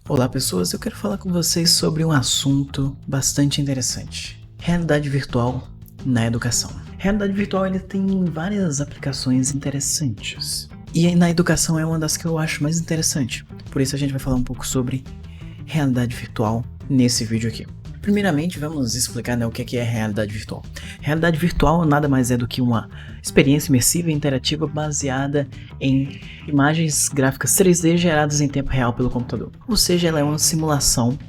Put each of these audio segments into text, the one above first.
Olá pessoas, eu quero falar com vocês sobre um assunto bastante interessante. Realidade virtual na educação. Realidade virtual ele tem várias aplicações interessantes. E na educação é uma das que eu acho mais interessante. Por isso a gente vai falar um pouco sobre realidade virtual nesse vídeo aqui. Primeiramente, vamos explicar o que é realidade virtual. Realidade virtual nada mais é do que uma experiência imersiva e interativa baseada em imagens gráficas 3D geradas em tempo real pelo computador. Ou seja, ela é uma simulação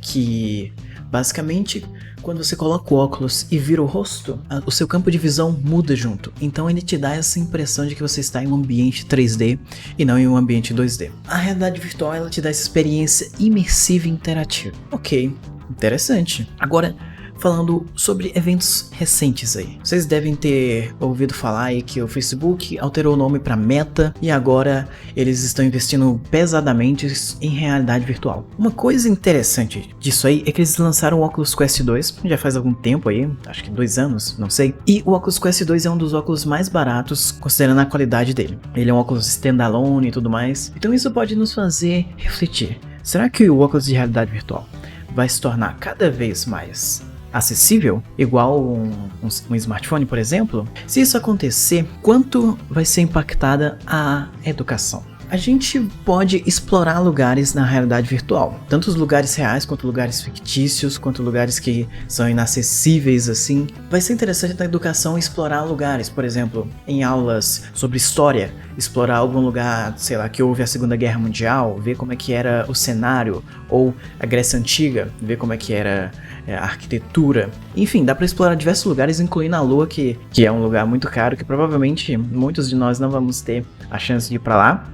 que, basicamente, quando você coloca o óculos e vira o rosto, o seu campo de visão muda junto. Então ele te dá essa impressão de que você está em um ambiente 3D e não em um ambiente 2D. A realidade virtual ela te dá essa experiência imersiva e interativa. Ok. Interessante. Agora, falando sobre eventos recentes aí. Vocês devem ter ouvido falar aí que o Facebook alterou o nome para Meta e agora eles estão investindo pesadamente em realidade virtual. Uma coisa interessante disso aí é que eles lançaram o Oculus Quest 2, já faz algum tempo aí, acho que 2 anos, não sei. E o Oculus Quest 2 é um dos óculos mais baratos, considerando a qualidade dele. Ele é um óculos standalone e tudo mais. Então isso pode nos fazer refletir. Será que o óculos de realidade virtual vai se tornar cada vez mais acessível, igual um smartphone, por exemplo? Se isso acontecer, quanto vai ser impactada a educação? A gente pode explorar lugares na realidade virtual, tanto os lugares reais quanto lugares fictícios, quanto lugares que são inacessíveis assim. Vai ser interessante na educação explorar lugares, por exemplo, em aulas sobre história, explorar algum lugar, sei lá, que houve a Segunda Guerra Mundial, ver como é que era o cenário, ou a Grécia Antiga, ver como é que era a arquitetura. Enfim, dá para explorar diversos lugares, incluindo a Lua, que é um lugar muito caro, que provavelmente muitos de nós não vamos ter a chance de ir para lá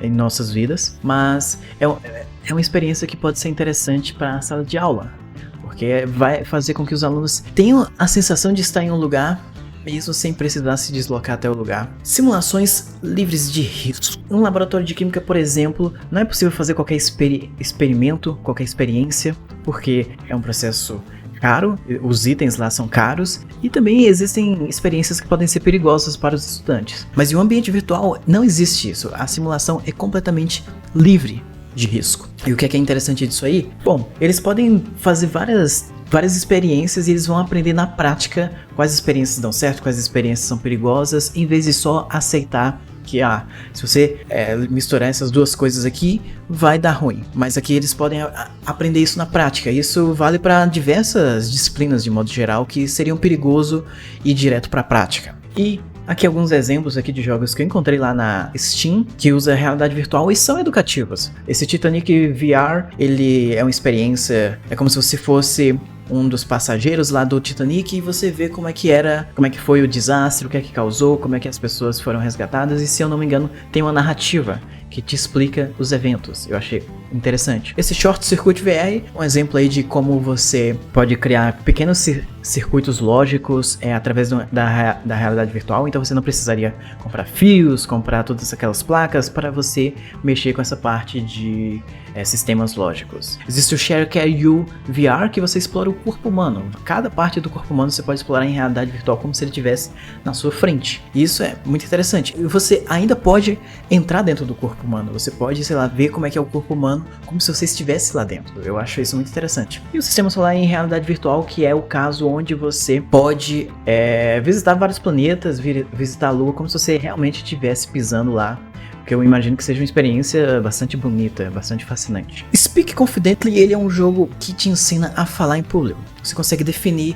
em nossas vidas, mas é uma experiência que pode ser interessante para a sala de aula, porque vai fazer com que os alunos tenham a sensação de estar em um lugar mesmo sem precisar se deslocar até o lugar. Simulações livres de risco. Em um laboratório de química, por exemplo, não é possível fazer qualquer experimento, qualquer experiência, porque é um processo caro, os itens lá são caros, e também existem experiências que podem ser perigosas para os estudantes. Mas em um ambiente virtual não existe isso, a simulação é completamente livre de risco. E o que é interessante disso aí? Bom, eles podem fazer várias experiências e eles vão aprender na prática quais experiências dão certo, quais experiências são perigosas, em vez de só aceitar que se você misturar essas duas coisas aqui, vai dar ruim. Mas aqui eles podem aprender isso na prática. Isso vale para diversas disciplinas de modo geral que seriam perigoso ir direto para a prática. E aqui alguns exemplos aqui de jogos que eu encontrei lá na Steam que usa realidade virtual e são educativos. Esse Titanic VR, ele é uma experiência, é como se você fosse um dos passageiros lá do Titanic e você vê como é que foi o desastre, o que é que causou, como é que as pessoas foram resgatadas e, se eu não me engano, tem uma narrativa que te explica os eventos. Eu achei interessante. Esse Short Circuit VR é um exemplo aí de como você pode criar pequenos circuitos lógicos através da realidade virtual, então você não precisaria comprar fios, comprar todas aquelas placas para você mexer com essa parte de sistemas lógicos. Existe o Share Care U VR, que você explora o corpo humano. Cada parte do corpo humano você pode explorar em realidade virtual como se ele estivesse na sua frente. E isso é muito interessante. E você ainda pode entrar dentro do corpo humano. Você pode, sei lá, ver como é que é o corpo humano como se você estivesse lá dentro. Eu acho isso muito interessante. E o sistema solar em realidade virtual, que é o caso onde você pode visitar vários planetas, visitar a Lua como se você realmente estivesse pisando lá. Porque eu imagino que seja uma experiência bastante bonita, bastante fascinante. Speak Confidently, ele é um jogo que te ensina a falar em público. Você consegue definir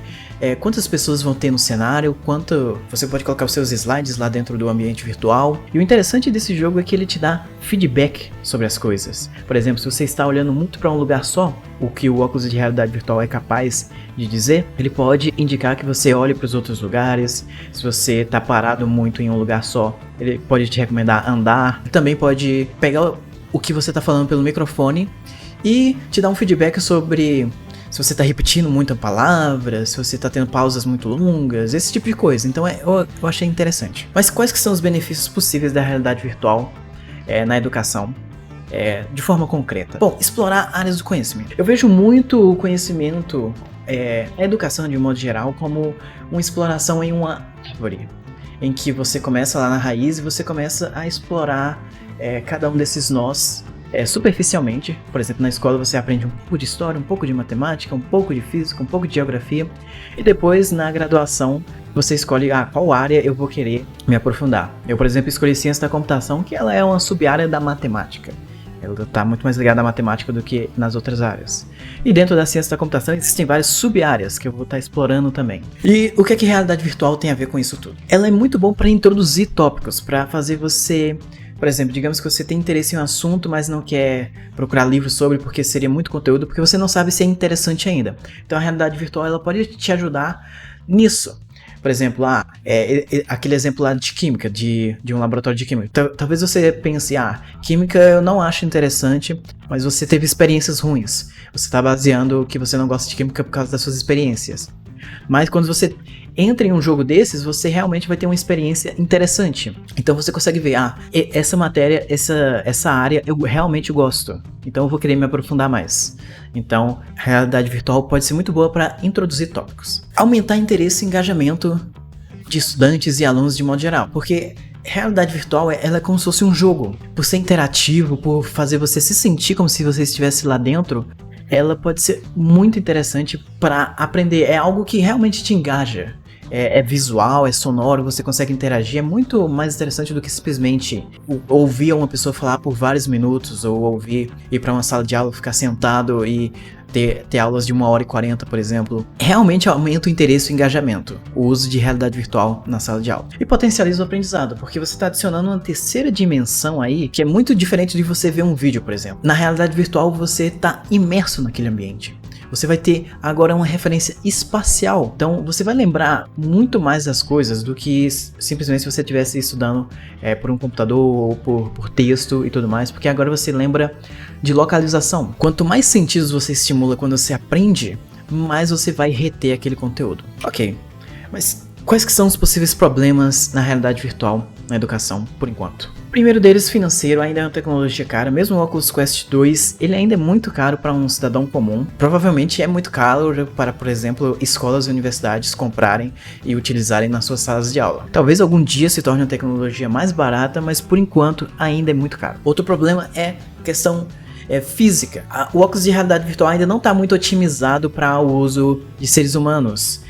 quantas pessoas vão ter no cenário, quanto você pode colocar os seus slides lá dentro do ambiente virtual. E o interessante desse jogo é que ele te dá feedback sobre as coisas. Por exemplo, se você está olhando muito para um lugar só, o que o óculos de realidade virtual é capaz de dizer, ele pode indicar que você olhe para os outros lugares. Se você está parado muito em um lugar só, ele pode te recomendar andar. Também pode pegar o que você está falando pelo microfone e te dar um feedback sobre se você está repetindo muita palavra, se você está tendo pausas muito longas, esse tipo de coisa. Então eu achei interessante. Mas quais que são os benefícios possíveis da realidade virtual na educação? De forma concreta. Bom, explorar áreas do conhecimento. Eu vejo muito o conhecimento, a educação de um modo geral, como uma exploração em uma árvore, em que você começa lá na raiz e você começa a explorar cada um desses nós superficialmente. Por exemplo, na escola você aprende um pouco de história, um pouco de matemática, um pouco de física, um pouco de geografia, e depois na graduação você escolhe qual área eu vou querer me aprofundar. Eu, por exemplo, escolhi ciência da computação, que ela é uma sub-área da matemática. Ela está muito mais ligada à matemática do que nas outras áreas. E dentro da ciência da computação existem várias sub-áreas que eu vou estar explorando também. E o que é que realidade virtual tem a ver com isso tudo? Ela é muito bom para introduzir tópicos, para fazer você... Por exemplo, digamos que você tem interesse em um assunto, mas não quer procurar livros sobre porque seria muito conteúdo, porque você não sabe se é interessante ainda. Então a realidade virtual ela pode te ajudar nisso. Por exemplo, aquele exemplo lá de química, de um laboratório de química. Talvez você pense, química eu não acho interessante, mas você teve experiências ruins. Você está baseando que você não gosta de química por causa das suas experiências. Mas quando você entra em um jogo desses, você realmente vai ter uma experiência interessante. Então você consegue ver, essa matéria, essa área eu realmente gosto. Então eu vou querer me aprofundar mais. Então a realidade virtual pode ser muito boa para introduzir tópicos. Aumentar interesse e engajamento de estudantes e alunos de modo geral. Porque realidade virtual ela é como se fosse um jogo. Por ser interativo, por fazer você se sentir como se você estivesse lá dentro, ela pode ser muito interessante para aprender. É algo que realmente te engaja. É visual, é sonoro, você consegue interagir. É muito mais interessante do que simplesmente ouvir uma pessoa falar por vários minutos, ou ir para uma sala de aula, ficar sentado e ter aulas de 1h40, por exemplo. Realmente aumenta o interesse e o engajamento, o uso de realidade virtual na sala de aula. E potencializa o aprendizado, porque você está adicionando uma terceira dimensão aí, que é muito diferente de você ver um vídeo, por exemplo. Na realidade virtual, você está imerso naquele ambiente. Você vai ter agora uma referência espacial. Então você vai lembrar muito mais das coisas do que simplesmente se você estivesse estudando por um computador ou por texto e tudo mais, porque agora você lembra de localização. Quanto mais sentidos você estimula quando você aprende, mais você vai reter aquele conteúdo. Ok, mas quais que são os possíveis problemas na realidade virtual na educação, por enquanto? O primeiro deles, financeiro, ainda é uma tecnologia cara. Mesmo o Oculus Quest 2, ele ainda é muito caro para um cidadão comum. Provavelmente é muito caro para, por exemplo, escolas e universidades comprarem e utilizarem nas suas salas de aula. Talvez algum dia se torne uma tecnologia mais barata, mas por enquanto ainda é muito caro. Outro problema é questão física. O óculos de realidade virtual ainda não está muito otimizado para o uso de seres humanos.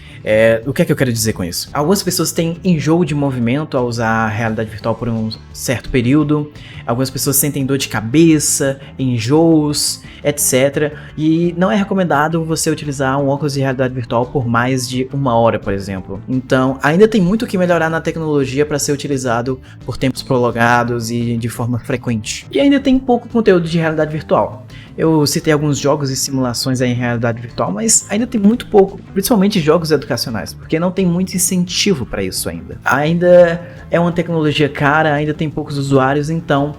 O que é que eu quero dizer com isso? Algumas pessoas têm enjoo de movimento ao usar a realidade virtual por um certo período. Algumas pessoas sentem dor de cabeça, enjoos, etc. E não é recomendado você utilizar um óculos de realidade virtual por mais de 1 hora, por exemplo. Então, ainda tem muito o que melhorar na tecnologia para ser utilizado por tempos prolongados e de forma frequente. E ainda tem pouco conteúdo de realidade virtual. Eu citei alguns jogos e simulações aí em realidade virtual, mas ainda tem muito pouco, principalmente jogos educacionais, porque não tem muito incentivo para isso ainda. Ainda é uma tecnologia cara, ainda tem poucos usuários, então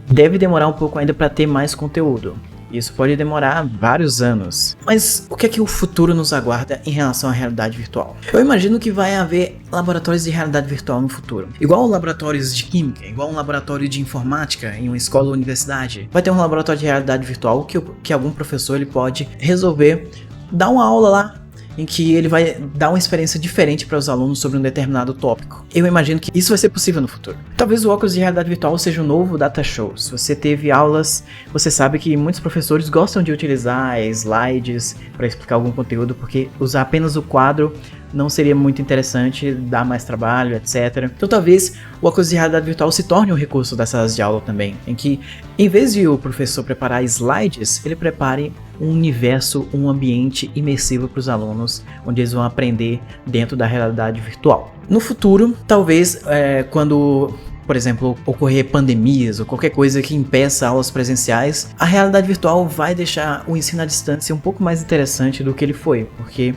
deve demorar um pouco ainda para ter mais conteúdo. Isso pode demorar vários anos. Mas o que é que o futuro nos aguarda em relação à realidade virtual? Eu imagino que vai haver laboratórios de realidade virtual no futuro. Igual laboratórios de química, igual um laboratório de informática em uma escola ou universidade. Vai ter um laboratório de realidade virtual que algum professor ele pode resolver dar uma aula lá, em que ele vai dar uma experiência diferente para os alunos sobre um determinado tópico. Eu imagino que isso vai ser possível no futuro. Talvez o óculos de realidade virtual seja um novo data show. Se você teve aulas, você sabe que muitos professores gostam de utilizar slides para explicar algum conteúdo, porque usar apenas o quadro não seria muito interessante, dá mais trabalho, etc. Então talvez o óculos de realidade virtual se torne um recurso das salas de aula também, em que em vez de o professor preparar slides, ele prepare um universo, um ambiente imersivo para os alunos, onde eles vão aprender dentro da realidade virtual. No futuro, talvez quando, por exemplo, ocorrer pandemias ou qualquer coisa que impeça aulas presenciais, a realidade virtual vai deixar o ensino à distância um pouco mais interessante do que ele foi, porque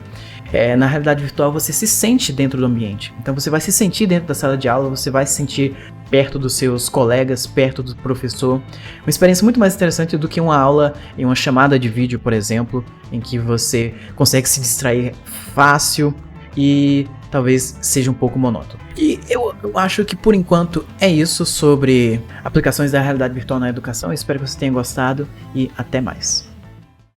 na realidade virtual você se sente dentro do ambiente. Então você vai se sentir dentro da sala de aula, você vai se sentir perto dos seus colegas, perto do professor. Uma experiência muito mais interessante do que uma aula em uma chamada de vídeo, por exemplo, em que você consegue se distrair fácil e talvez seja um pouco monótono. E eu acho que por enquanto é isso sobre aplicações da realidade virtual na educação. Eu espero que você tenha gostado e até mais.